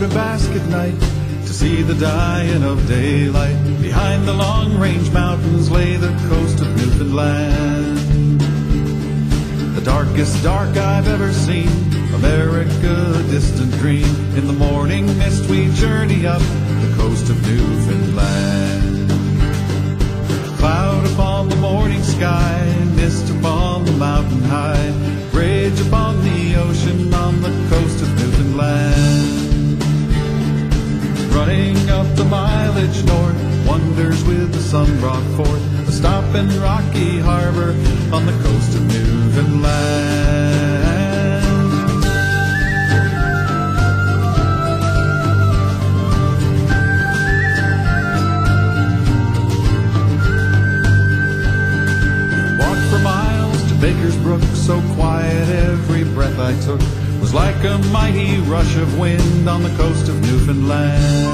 quarter basket night to see the dying of daylight. Behind the long range mountains lay the coast of Newfoundland. The darkest dark I've ever seen, America a distant dream. In the morning mist we journey up the coast of Newfoundland. Cloud upon the morning sky, mist upon the mountain high, bridge upon the ocean on the coast of Newfoundland. Running up the mileage north, wonders with the sun brought forth, a stop in Rocky Harbor on the coast of Newfoundland. Walked for miles to Baker's Brook, so quiet every breath I took was like a mighty rush of wind on the coast of Newfoundland.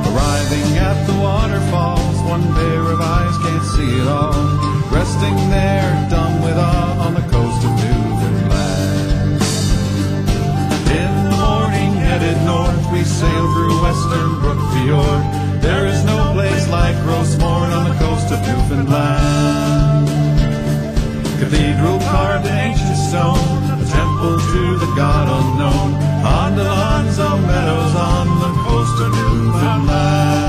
Arriving at the waterfalls, one pair of eyes can't see it all, resting there dumb with awe on the coast of Newfoundland. In the morning headed north, we sail through western Brook Fjord. There is no place like Rosemore on the coast of Newfoundland. Cathedral carved in ancient stone, a temple to the God unknown, on the Alonzo Meadows on the coast of Newfoundland.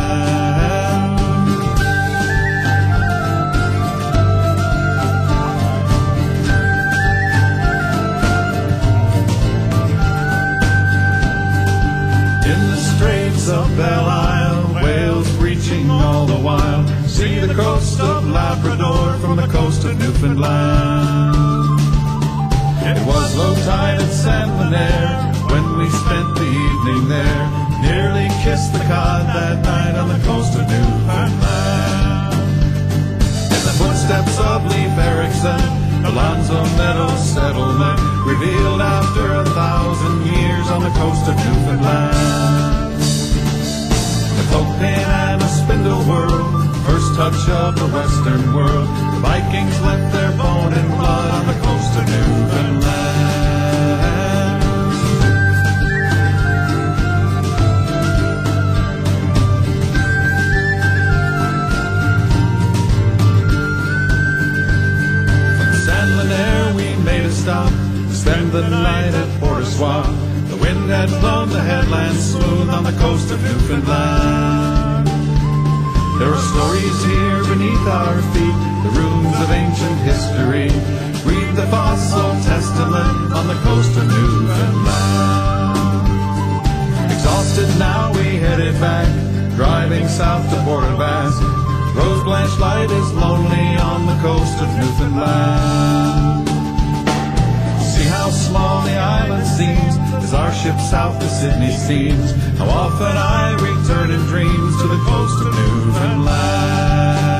In the straits of Belle Isle, whales breaching all the while, see the coast of Labrador from the coast of Newfoundland. It was low tide at San Lenaire when we spent the evening there, nearly kissed the cod that night on the coast of Newfoundland. In the footsteps of Leif Erikson, Alonzo Meadows settlement, revealed after 1,000 years on the coast of Newfoundland. A clothespin and a spindle whirl, first touch of the western world. The Vikings left their bone and blood on the coast of Newfoundland. From San Lenaire we made a stop to spend the night at Port au Soir. The wind had blown the headland smooth on the coast of Newfoundland. There are stories here beneath our feet, the ruins of ancient history. Read the fossil testament on the coast of Newfoundland. Exhausted now we headed back, driving south to Port au Basque. Rose Blanche Light is lonely on the coast of Newfoundland. See how small the island seems as our ship south to Sydney steams. How often I return in dreams to the coast of Newfoundland.